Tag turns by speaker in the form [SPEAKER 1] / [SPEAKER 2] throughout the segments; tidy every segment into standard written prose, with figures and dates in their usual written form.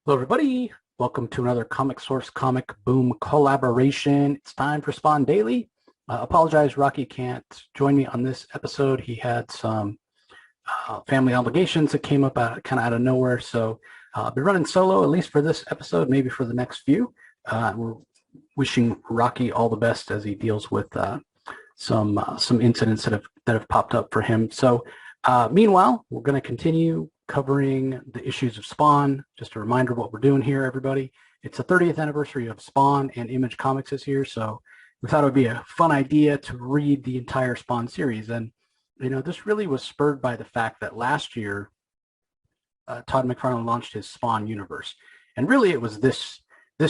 [SPEAKER 1] Hello, everybody. Welcome to another Comic Source Comic Boom collaboration. It's time for Spawn Daily. Apologize, Rocky can't join me on this episode. He had some family obligations that came up kind of out of nowhere. So I'll be running solo, at least for this episode, maybe for the next few. We're wishing Rocky all the best as he deals with some incidents that have popped up for him. So meanwhile, we're going to continue covering the issues of Spawn. Just a reminder of what we're doing here, everybody. It's the 30th anniversary of Spawn, and Image Comics is here, so we thought it would be a fun idea to read the entire Spawn series. And this really was spurred by the fact that last year Todd McFarlane launched his Spawn universe, and really it was this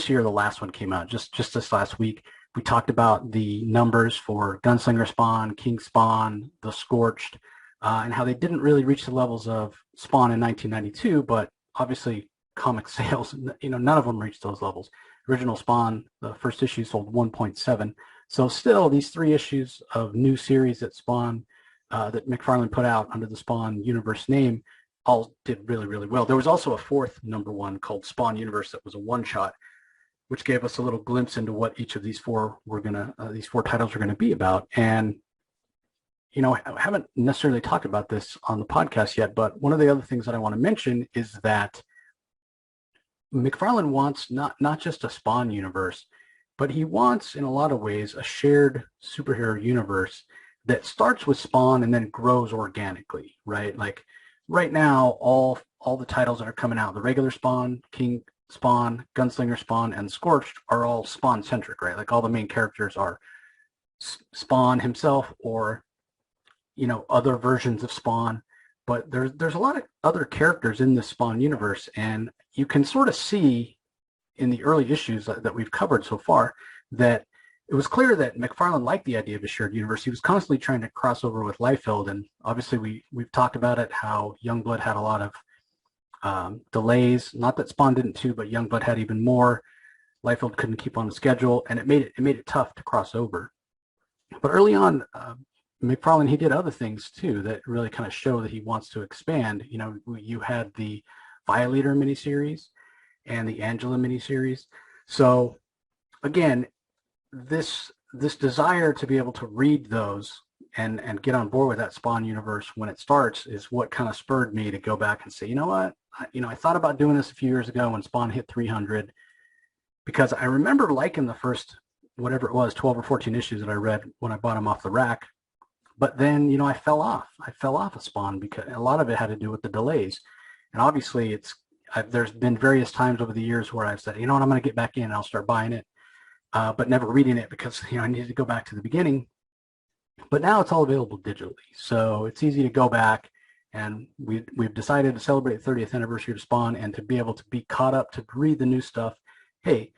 [SPEAKER 1] year the last one came out, just this last week. We talked about the numbers for Gunslinger Spawn, King Spawn, The Scorched, and how they didn't really reach the levels of Spawn in 1992, but obviously comic sales, none of them reached those levels. Original Spawn, the first issue sold 1.7. So still, these 3 issues of new series that Spawn, that McFarlane put out under the Spawn universe name, all did really, really well. There was also a 4th #1 called Spawn Universe that was a one-shot, which gave us a little glimpse into what each of these 4 titles were gonna be about. And I haven't necessarily talked about this on the podcast yet, but one of the other things that I want to mention is that McFarlane wants not just a Spawn universe, but he wants, in a lot of ways, a shared superhero universe that starts with Spawn and then grows organically, right? Like right now, all the titles that are coming out, the regular Spawn, King Spawn, Gunslinger Spawn, and Scorched are all Spawn-centric, right? Like all the main characters are Spawn himself or other versions of Spawn, but there's a lot of other characters in the Spawn universe, and you can sort of see in the early issues that we've covered so far that it was clear that McFarlane liked the idea of a shared universe. He was constantly trying to cross over with Liefeld, and obviously we've talked about it, how Youngblood had a lot of delays. Not that Spawn didn't too, but Youngblood had even more. Liefeld couldn't keep on the schedule, and it made it tough to cross over. But early on, McFarlane, he did other things too that really kind of show that he wants to expand. You had the Violator miniseries and the Angela miniseries. So again, this desire to be able to read those and get on board with that Spawn universe when it starts is what kind of spurred me to go back and say, you know what, I thought about doing this a few years ago when Spawn hit 300, because I remember liking the first, whatever it was, 12 or 14 issues that I read when I bought them off the rack. But then, I fell off. I fell off of Spawn because a lot of it had to do with the delays. And obviously, there's been various times over the years where I've said, I'm going to get back in and I'll start buying it, but never reading it because, I needed to go back to the beginning. But now it's all available digitally. So it's easy to go back, and we've decided to celebrate the 30th anniversary of Spawn and to be able to be caught up to read the new stuff. Hey,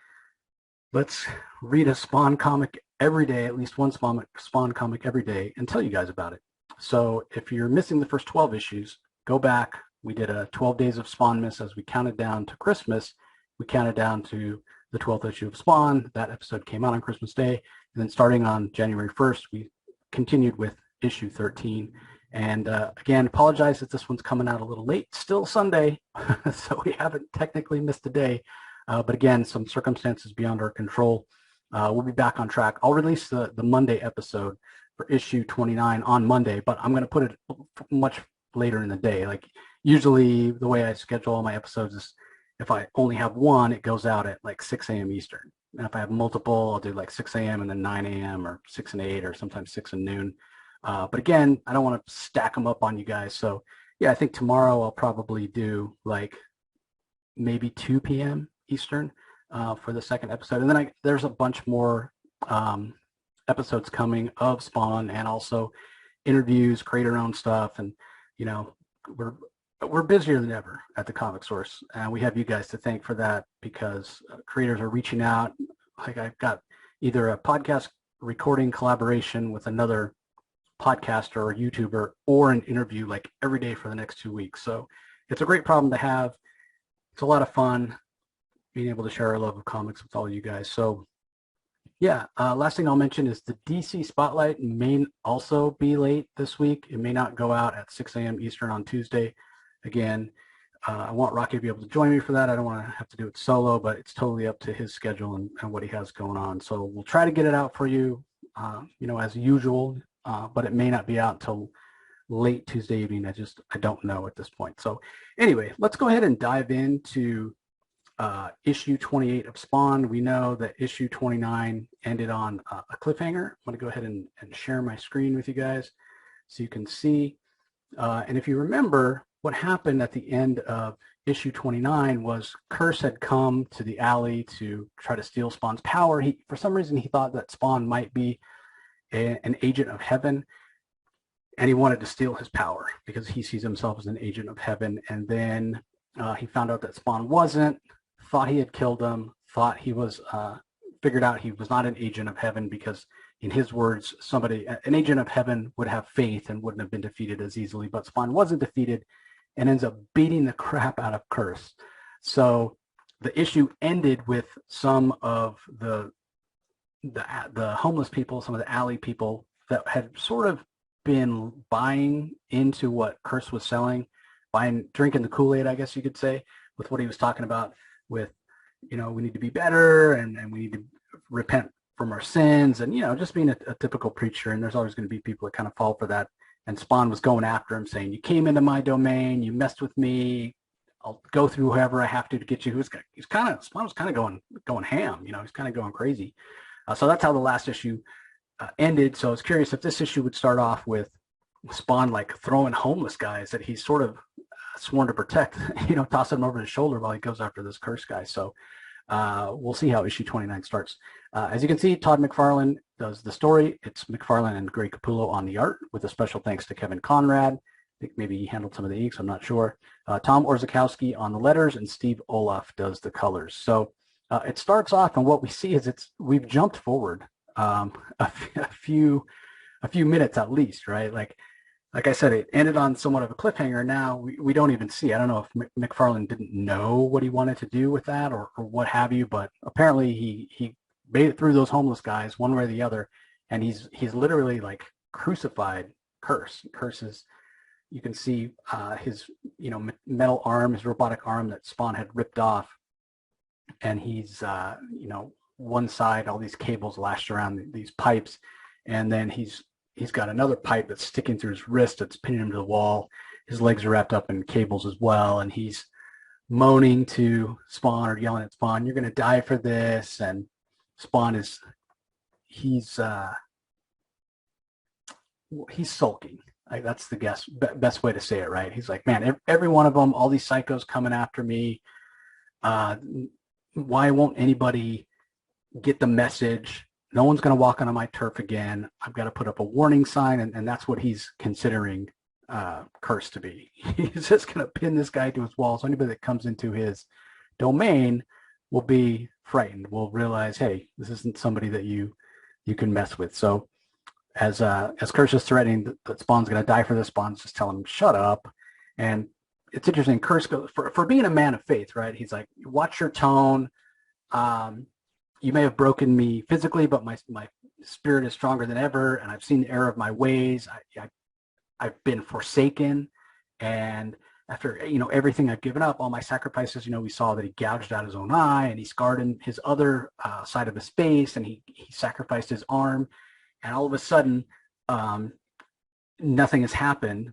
[SPEAKER 1] let's read a Spawn comic every day, at least one Spawn comic every day, and tell you guys about it. So if you're missing the first 12 issues, go back. We did a 12 days of Spawn miss as we counted down to Christmas. We counted down to the 12th issue of Spawn. That episode came out on Christmas Day. And then starting on January 1st, we continued with issue 13. And again, apologize that this one's coming out a little late. Still Sunday, so we haven't technically missed a day. But again, some circumstances beyond our control. We'll be back on track. I'll release the Monday episode for issue 29 on Monday, but I'm going to put it much later in the day. Like usually the way I schedule all my episodes is if I only have one, it goes out at like 6 a.m. Eastern. And if I have multiple, I'll do like 6 a.m. and then 9 a.m. or 6 and 8 or sometimes 6 and noon. But again, I don't want to stack them up on you guys. So yeah, I think tomorrow I'll probably do like maybe 2 p.m. Eastern. For the second episode, and then there's a bunch more episodes coming of Spawn, and also interviews, creator-owned stuff, and we're busier than ever at the Comic Source, and we have you guys to thank for that, because creators are reaching out. Like I've got either a podcast recording collaboration with another podcaster or YouTuber, or an interview like every day for the next 2 weeks. So it's a great problem to have. It's a lot of fun being able to share our love of comics with all you guys. So yeah, last thing I'll mention is the DC Spotlight may also be late this week. It may not go out at 6 a.m. Eastern on Tuesday. Again, I want Rocky to be able to join me for that. I don't want to have to do it solo, but it's totally up to his schedule and what he has going on. So we'll try to get it out for you, as usual, but it may not be out until late Tuesday evening. I don't know at this point. So anyway, let's go ahead and dive into issue 28 of Spawn. We know that issue 29 ended on a cliffhanger. I'm going to go ahead and share my screen with you guys so you can see. And if you remember, what happened at the end of issue 29 was Curse had come to the alley to try to steal Spawn's power. For some reason, he thought that Spawn might be an agent of heaven, and he wanted to steal his power because he sees himself as an agent of heaven. And then he found out that Spawn wasn't, thought he had killed him, thought he was, figured out he was not an agent of heaven because, in his words, an agent of heaven would have faith and wouldn't have been defeated as easily. But Spawn wasn't defeated and ends up beating the crap out of Curse. So the issue ended with some of the homeless people, some of the alley people that had sort of been buying into what Curse was selling, drinking the Kool-Aid, I guess you could say, with what he was talking about with, we need to be better and we need to repent from our sins and, just being a typical preacher. And there's always going to be people that kind of fall for that. And Spawn was going after him, saying, you came into my domain, you messed with me, I'll go through whoever I have to get you. Spawn was kind of going ham, he's kind of going crazy. So that's how the last issue ended. So I was curious if this issue would start off with Spawn like throwing homeless guys that he's sort of sworn to protect, tossing them over his shoulder while he goes after this Curse guy. So we'll see how issue 29 starts. As you can see, Todd McFarlane does the story. It's McFarlane and Greg Capullo on the art, with a special thanks to Kevin Conrad. I think maybe he handled some of the inks, I'm not sure. Tom Orzechowski on the letters, and Steve Oliff does the colors. So it starts off, and what we see is we've jumped forward a few minutes at least, right? Like I said, it ended on somewhat of a cliffhanger. Now we don't even see. I don't know if McFarlane didn't know what he wanted to do with that or what have you, but apparently he made it through those homeless guys one way or the other, and he's literally like crucified Curse. Curse is, you can see his metal arm, his robotic arm that Spawn had ripped off, and he's one side, all these cables lashed around these pipes, and then he's got another pipe that's sticking through his wrist that's pinning him to the wall. His legs are wrapped up in cables as well, and he's moaning to Spawn or yelling at Spawn, "You're going to die for this." And Spawn he's sulking. That's the best way to say it, right? He's like, man, every one of them, all these psychos coming after me. Why won't anybody get the message? No one's going to walk onto my turf again. I've got to put up a warning sign, and that's what he's considering Curse to be. He's just going to pin this guy to his wall, so anybody that comes into his domain will be frightened, will realize, hey, this isn't somebody that you can mess with. So as Curse is threatening that Spawn's going to die for this, Spawn's just telling him, shut up. And it's interesting, Curse goes, for being a man of faith, right? He's like, watch your tone. You may have broken me physically, but my spirit is stronger than ever, and I've seen the error of my ways. I've been forsaken, and after everything I've given up, all my sacrifices, we saw that he gouged out his own eye, and he scarred in his other side of his face, and he sacrificed his arm, and all of a sudden, nothing has happened.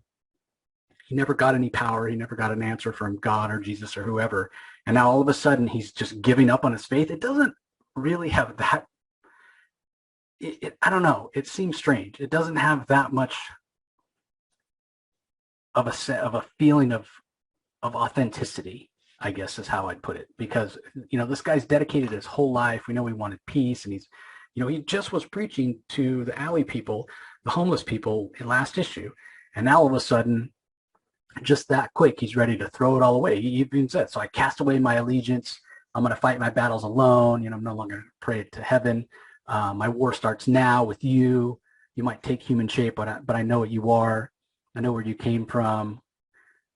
[SPEAKER 1] He never got any power. He never got an answer from God or Jesus or whoever, and now all of a sudden he's just giving up on his faith. It doesn't really have that. I don't know. It seems strange. It doesn't have that much of a feeling of authenticity, I guess is how I'd put it, because this guy's dedicated his whole life. We know he wanted peace, and he just was preaching to the alley people, the homeless people in last issue, and now all of a sudden, just that quick, he's ready to throw it all away. He even said, "So I cast away my allegiance. I'm going to fight my battles alone. I'm no longer pray to heaven. My war starts now with you. You might take human shape, but I know what you are. I know where you came from.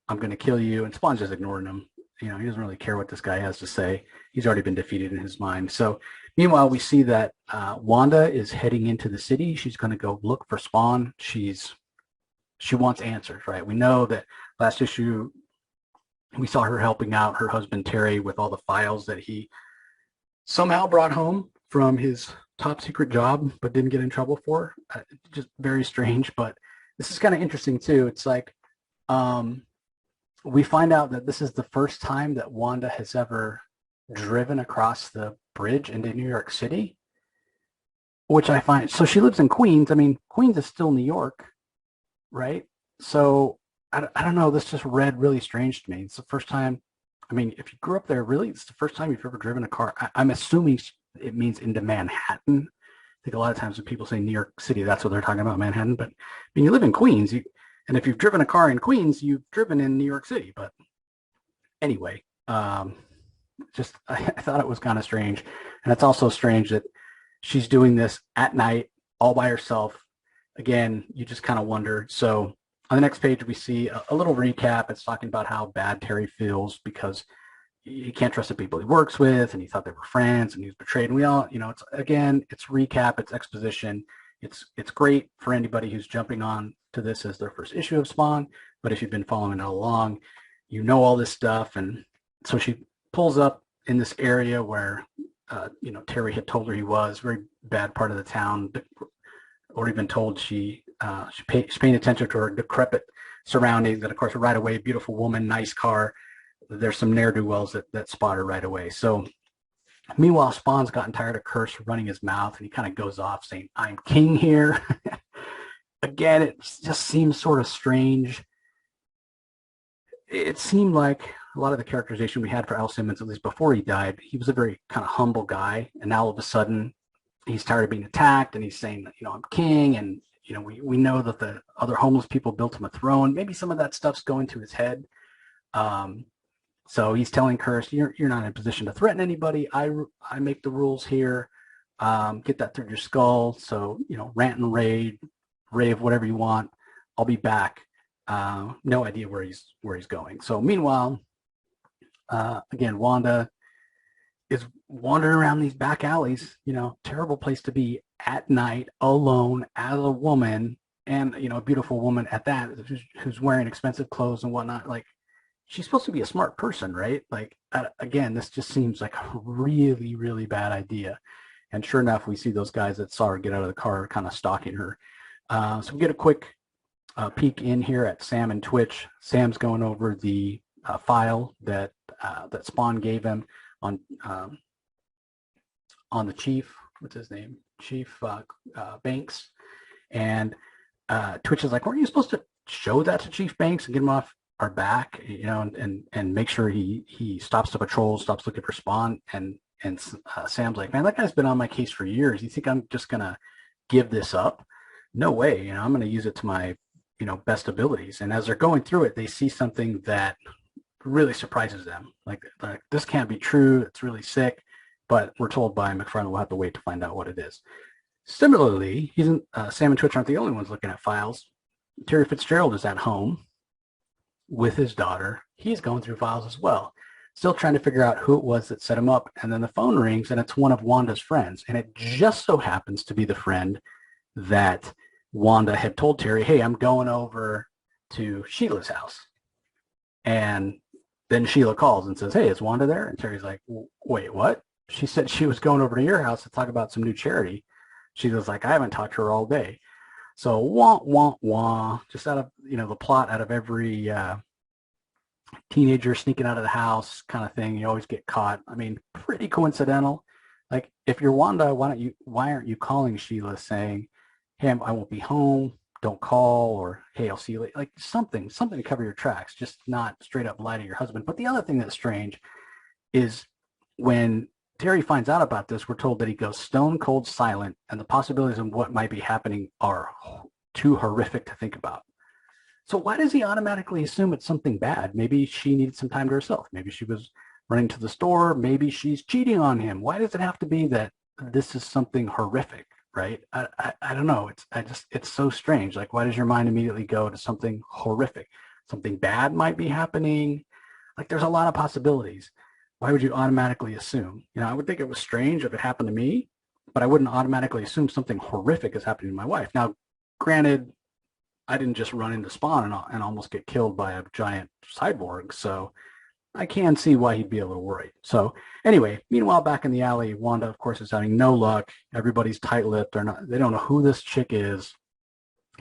[SPEAKER 1] I'm going to kill you." And Spawn's just ignoring him. He doesn't really care what this guy has to say. He's already been defeated in his mind. So meanwhile, we see that Wanda is heading into the city. She's going to go look for Spawn. She wants answers, right? We know that last issue, We saw her helping out her husband Terry with all the files that he somehow brought home from his top secret job, but didn't get in trouble for. Just very strange. But this is kind of interesting too. It's like um, we find out that this is the first time that Wanda has ever driven across the bridge into New York City, which I find, so she lives in Queens. I mean, Queens is still New York, right? So I don't know. This just read really strange to me. It's the first time. I mean, if you grew up there, really, it's the first time you've ever driven a car. I'm assuming it means into Manhattan. I think a lot of times when people say New York City, that's what they're talking about, Manhattan. But I mean, you live in Queens, and if you've driven a car in Queens, you've driven in New York City. But anyway, just I thought it was kind of strange, and it's also strange that she's doing this at night all by herself. Again, you just kind of wonder. So on the next page, we see a little recap. It's talking about how bad Terry feels because he can't trust the people he works with, and he thought they were friends, and he was betrayed. And we all, it's recap, it's exposition. It's great for anybody who's jumping on to this as their first issue of Spawn. But if you've been following it along, you know all this stuff. And so she pulls up in this area where Terry had told her he was, very bad part of the town, or even told she's paying attention to her decrepit surroundings. And of course, right away, beautiful woman, nice car. There's some ne'er-do-wells that spot her right away. So meanwhile, Spawn's gotten tired of Curse running his mouth, and he kind of goes off saying, "I'm king here." Again, it just seems sort of strange. It seemed like a lot of the characterization we had for Al Simmons, at least before he died, he was a very kind of humble guy. And now all of a sudden, he's tired of being attacked, and he's saying, "I'm king." And, we know that the other homeless people built him a throne. Maybe some of that stuff's going to his head. So he's telling Curse, you're not in a position to threaten anybody. I make the rules here. Get that through your skull. So, rant and rave, whatever you want. I'll be back. No idea where he's going. So meanwhile, again, Wanda is wandering around these back alleys, terrible place to be at night, alone, as a woman, and, a beautiful woman at that, who's wearing expensive clothes and whatnot. Like, she's supposed to be a smart person, right? Like, again, this just seems like a really, really bad idea. And sure enough, we see those guys that saw her get out of the car kind of stalking her. So we get a quick peek in here at Sam and Twitch. Sam's going over the file that Spawn gave him on the chief. What's his name? Chief Banks. And Twitch is like, weren't you supposed to show that to Chief Banks and get him off our back, and make sure he stops the patrol, stops looking for Spawn? And Sam's like, man, that guy's been on my case for years. You think I'm just gonna give this up? No way. I'm gonna use it to my best abilities. And as they're going through it, they see something that really surprises them. Like this can't be true. It's really sick. But we're told by McFarlane we'll have to wait to find out what it is. Similarly, Sam and Twitch aren't the only ones looking at files. Terry Fitzgerald is at home with his daughter. He's going through files as well, still trying to figure out who it was that set him up. And then the phone rings, and it's one of Wanda's friends. And it just so happens to be the friend that Wanda had told Terry, hey, I'm going over to Sheila's house. And then Sheila calls and says, hey, is Wanda there? And Terry's like, wait, what? She said she was going over to your house to talk about some new charity. She was like, I haven't talked to her all day. So wah, just out of, the plot out of every teenager sneaking out of the house kind of thing. You always get caught. I mean, pretty coincidental. Like, if you're Wanda, why aren't you calling Sheila saying, hey, I won't be home, don't call, or hey, I'll see you later. Like something to cover your tracks, just not straight up lie to your husband. But the other thing that's strange is when Terry finds out about this, we're told that he goes stone cold silent, and the possibilities of what might be happening are too horrific to think about. So why does he automatically assume it's something bad? Maybe she needed some time to herself. Maybe she was running to the store. Maybe she's cheating on him. Why does it have to be that this is something horrific, right? I don't know. It's so strange. Like, why does your mind immediately go to something horrific? Something bad might be happening. Like, there's a lot of possibilities. Why would you automatically assume? I would think it was strange if it happened to me, but I wouldn't automatically assume something horrific is happening to my wife. Now, granted, I didn't just run into Spawn and almost get killed by a giant cyborg. So I can see why he'd be a little worried. So anyway, meanwhile, back in the alley, Wanda, of course, is having no luck. Everybody's tight-lipped. They don't know who this chick is.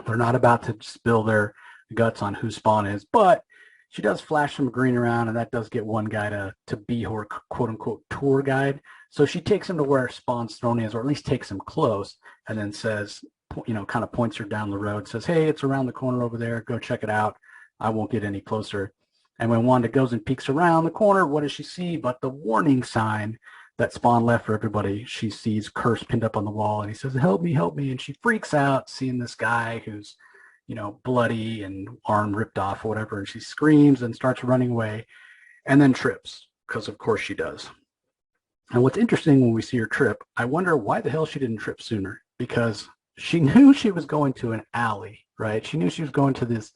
[SPEAKER 1] They're not about to spill their guts on who Spawn is, but she does flash some green around, and that does get one guy to be her quote-unquote tour guide. So she takes him to where Spawn's throne is, or at least takes him close, and then says, kind of points her down the road, says, hey, it's around the corner over there. Go check it out. I won't get any closer. And when Wanda goes and peeks around the corner, what does she see but the warning sign that Spawn left for everybody? She sees Curse pinned up on the wall, and he says, help me, help me. And she freaks out seeing this guy who's, bloody and arm ripped off or whatever. And she screams and starts running away and then trips, because of course she does. And what's interesting when we see her trip, I wonder why the hell she didn't trip sooner, because she knew she was going to an alley, right? She knew she was going to this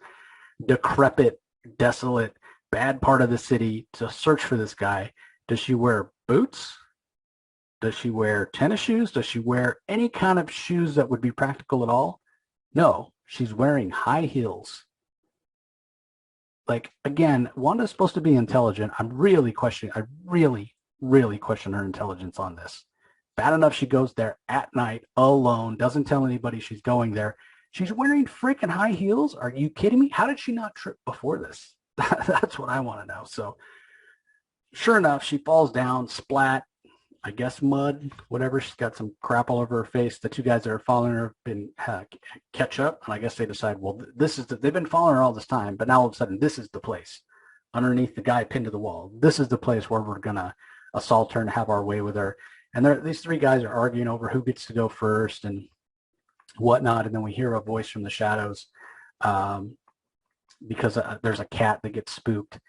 [SPEAKER 1] decrepit, desolate, bad part of the city to search for this guy. Does she wear boots? Does she wear tennis shoes? Does she wear any kind of shoes that would be practical at all? No, she's wearing high heels. Like, again, Wanda's supposed to be intelligent. I really question her intelligence on this. Bad enough she goes there at night alone, doesn't tell anybody she's going there. She's wearing freaking high heels? Are you kidding me? How did she not trip before this? That's what I want to know. So sure enough, she falls down, splat, I guess mud, whatever. She's got some crap all over her face. The two guys that are following her have been catch up, and I guess they decide, well, they've been following her all this time, but now all of a sudden this is the place underneath the guy pinned to the wall. This is the place where we're going to assault her and have our way with her. And these three guys are arguing over who gets to go first and whatnot. And then we hear a voice from the shadows because there's a cat that gets spooked.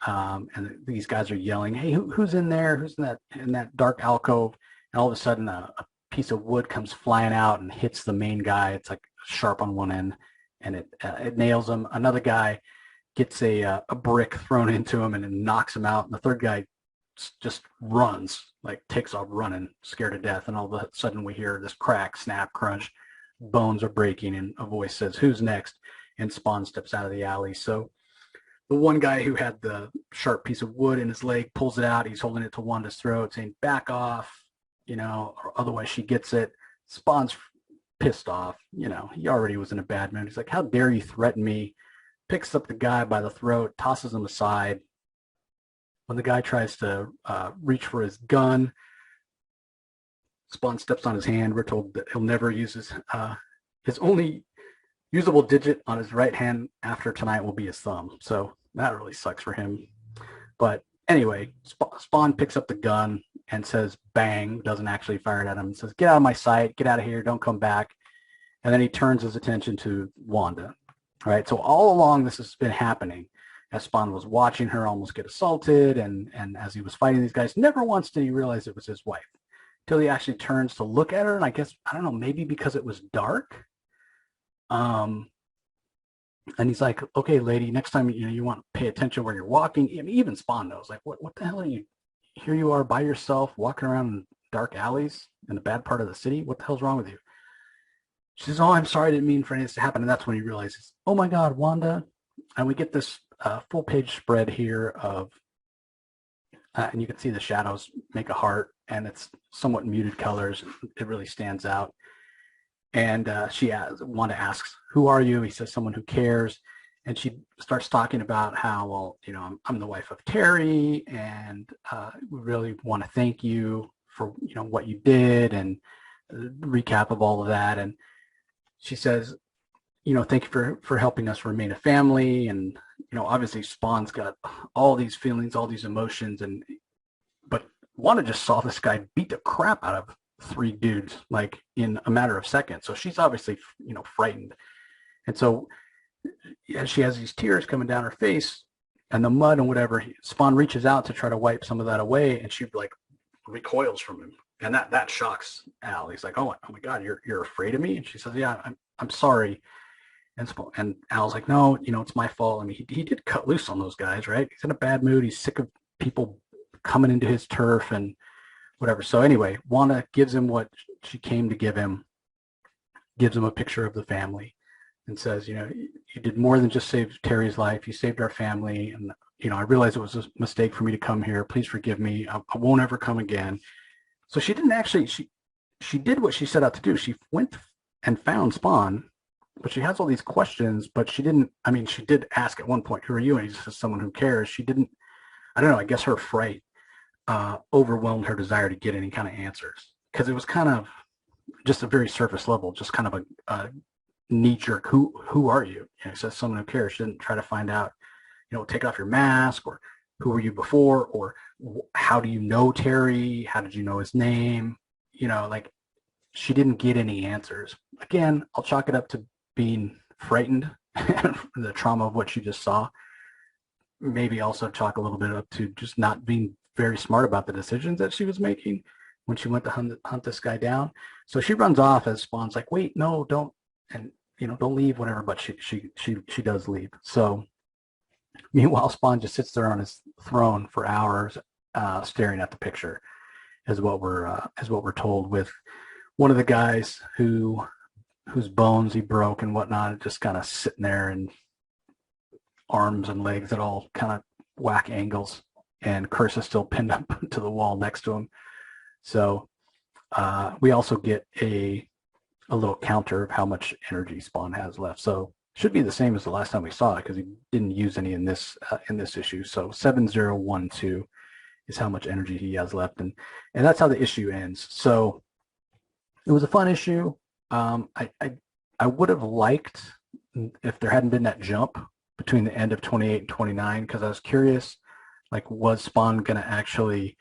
[SPEAKER 1] And these guys are yelling, hey, who's in there? Who's in that dark alcove? And all of a sudden a piece of wood comes flying out and hits the main guy. It's like sharp on one end, and it nails him. Another guy gets a brick thrown into him and it knocks him out. And the third guy just runs, like takes off running, scared to death. And all of a sudden we hear this crack, snap, crunch, bones are breaking, and a voice says, who's next? And Spawn steps out of the alley. So the one guy who had the sharp piece of wood in his leg pulls it out. He's holding it to Wanda's throat, saying, back off, or otherwise she gets it. Spawn's pissed off. He already was in a bad mood. He's like, how dare you threaten me? Picks up the guy by the throat, tosses him aside. When the guy tries to reach for his gun, Spawn steps on his hand. We're told that he'll never use his only usable digit on his right hand after tonight will be his thumb. So that really sucks for him. But anyway, Spawn picks up the gun and says, bang, doesn't actually fire it at him. He says, get out of my sight, get out of here, don't come back. And then he turns his attention to Wanda. All right, so all along this has been happening as Spawn was watching her almost get assaulted, and as he was fighting these guys. Never once did he realize it was his wife till he actually turns to look at her. And I guess, I don't know, maybe because it was dark. And he's like, okay, lady, next time, you want to pay attention where you're walking. I mean, even Spawn knows, like, what the hell are you, here you are by yourself walking around in dark alleys in a bad part of the city. What the hell's wrong with you? She says, oh, I'm sorry, I didn't mean for any of this to happen. And that's when he realizes, oh my God, Wanda. And we get this full page spread here of, and you can see the shadows make a heart, and it's somewhat muted colors. It really stands out. And Wanda asks, who are you? He says, someone who cares. And she starts talking about how, well, I'm the wife of Terry, and we really want to thank you for, what you did, and recap of all of that. And she says, thank you for helping us remain a family. And, obviously Spawn's got all these feelings, all these emotions, but Wanda just saw this guy beat the crap out of three dudes, like in a matter of seconds. So she's obviously, frightened. And so as she has these tears coming down her face and the mud and whatever, Spawn reaches out to try to wipe some of that away, and she like recoils from him. And that shocks Al. He's like, oh my God, you're afraid of me? And she says, yeah, I'm sorry. And Al's like, no, it's my fault. I mean, he did cut loose on those guys, right? He's in a bad mood. He's sick of people coming into his turf and whatever. So anyway, Wanda gives him what she came to give him, gives him a picture of the family, and says, you did more than just save Terry's life. You saved our family. And, I realize it was a mistake for me to come here. Please forgive me. I won't ever come again. So she didn't actually, she did what she set out to do. She went and found Spawn, but she has all these questions, but she didn't, I mean, she did ask at one point, who are you? And he says, someone who cares. She didn't, I don't know, I guess her fright overwhelmed her desire to get any kind of answers, because it was kind of just a very surface level, just kind of a knee jerk. Who are you? It says someone who cares. She didn't try to find out, take off your mask, or who were you before, or how do you know Terry? How did you know his name? Like, she didn't get any answers. Again, I'll chalk it up to being frightened, the trauma of what she just saw. Maybe also chalk a little bit up to just not being very smart about the decisions that she was making when she went to hunt this guy down. So she runs off as Spawn's like, wait, no, don't, and don't leave, whatever. But she does leave. So meanwhile, Spawn just sits there on his throne for hours, staring at the picture, is what we're told, with one of the guys whose bones he broke and whatnot, just kind of sitting there, and arms and legs at all kind of whack angles, and Curse is still pinned up to the wall next to him. So we also get a little counter of how much energy Spawn has left. So should be the same as the last time we saw it, because he didn't use any in this issue. So 7012 is how much energy he has left, and that's how the issue ends. So it was a fun issue. I would have liked if there hadn't been that jump between the end of 28 and 29, because I was curious, like, was Spawn gonna actually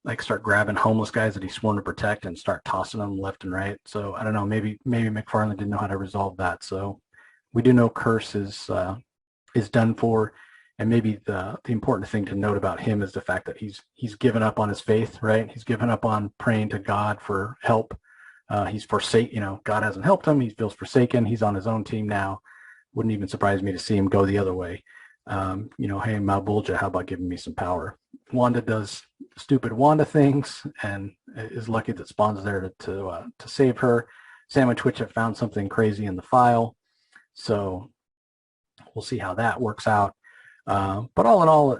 [SPEAKER 1] like start grabbing homeless guys that he's sworn to protect and start tossing them left and right? So I don't know, maybe McFarlane didn't know how to resolve that. So we do know Curse is done for, and maybe the important thing to note about him is the fact that he's given up on his faith, right? He's given up on praying to God for help. He's forsaken, God hasn't helped him. He feels forsaken. He's on his own team now. Wouldn't even surprise me to see him go the other way. Hey, Malbulja, how about giving me some power? Wanda does stupid Wanda things and is lucky that Spawn's there to save her. Sam and Twitch have found something crazy in the file, so we'll see how that works out. But all in all,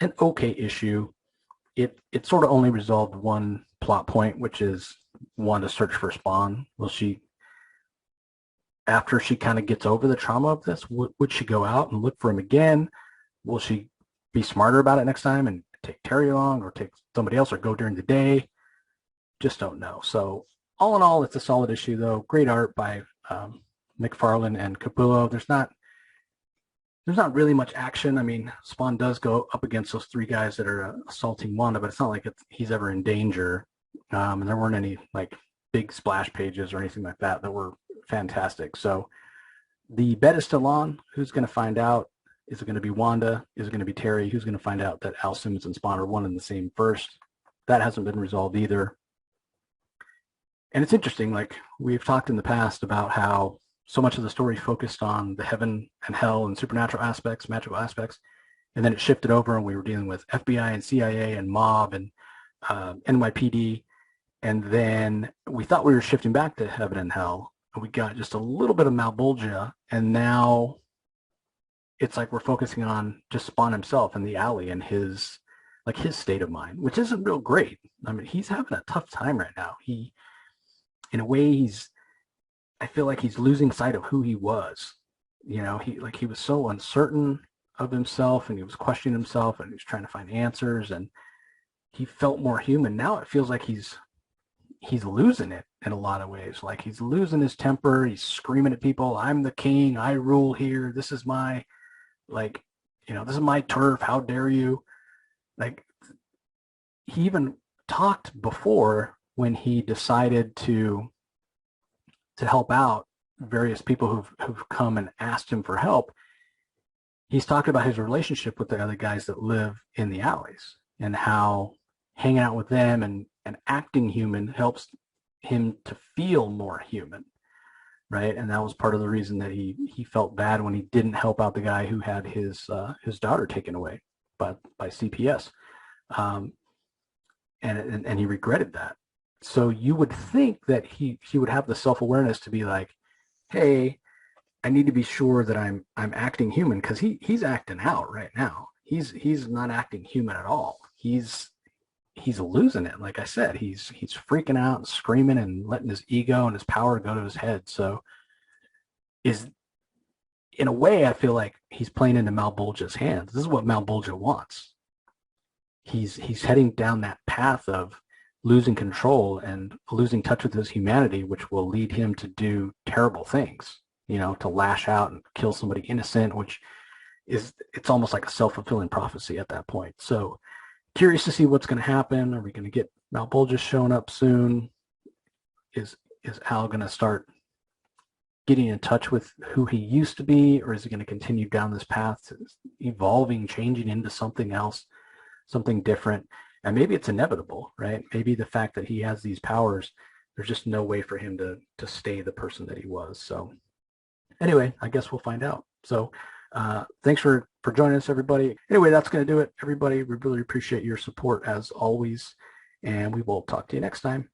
[SPEAKER 1] an okay issue. It sort of only resolved one plot point, which is Wanda's search for Spawn. Will she, after she kind of gets over the trauma of this, would she go out and look for him again? Will she be smarter about it next time and take Terry along, or take somebody else, or go during the day? Just don't know. So all in all, it's a solid issue, though. Great art by McFarlane and Capullo. There's not really much action. I mean, Spawn does go up against those three guys that are assaulting Wanda, but it's not like he's ever in danger. And there weren't any like big splash pages or anything like that were fantastic. So the bet is still on. Who's going to find out? Is it going to be Wanda? Is it going to be Terry? Who's going to find out that Al Simmons and Spawn are one and the same first? That hasn't been resolved either. And it's interesting, like we've talked in the past about how so much of the story focused on the heaven and hell and supernatural aspects, magical aspects, and then it shifted over and we were dealing with FBI and CIA and mob and NYPD, and then we thought we were shifting back to heaven and hell, and we got just a little bit of Malbulja, and now it's like we're focusing on just Spawn himself in the alley and his state of mind, which isn't real great. I mean, he's having a tough time right now. In a way, I feel like he's losing sight of who he was. He was so uncertain of himself, and he was questioning himself, and he was trying to find answers, and he felt more human. Now it feels like he's losing it in a lot of ways. Like he's losing his temper. He's screaming at people, "I'm the king. I rule here. This is my, this is my turf. How dare you?" Like, he even talked before when he decided to help out various people who've come and asked him for help. He's talked about his relationship with the other guys that live in the alleys, and how hanging out with them and acting human helps him to feel more human, right? And that was part of the reason that he felt bad when he didn't help out the guy who had his daughter taken away by CPS, and he regretted that. So you would think that he would have the self-awareness to be like, hey, I need to be sure that I'm acting human, because he's acting out right now. he's not acting human at all. He's losing it. Like I said, he's freaking out and screaming and letting his ego and his power go to his head. So is in a way, I feel like he's playing into Malbolgia's hands. This is what Malbolgia wants. He's heading down that path of losing control and losing touch with his humanity, which will lead him to do terrible things, to lash out and kill somebody innocent, which it's almost like a self-fulfilling prophecy at that point. So curious to see what's going to happen. Are we going to get Malbolgia showing up soon? Is Al going to start getting in touch with who he used to be, or is he going to continue down this path, evolving, changing into something else, something different? And maybe it's inevitable, right? Maybe the fact that he has these powers, there's just no way for him to stay the person that he was. So anyway, I guess we'll find out. So thanks for joining us, everybody. Anyway, that's going to do it, everybody. We really appreciate your support as always, and we will talk to you next time.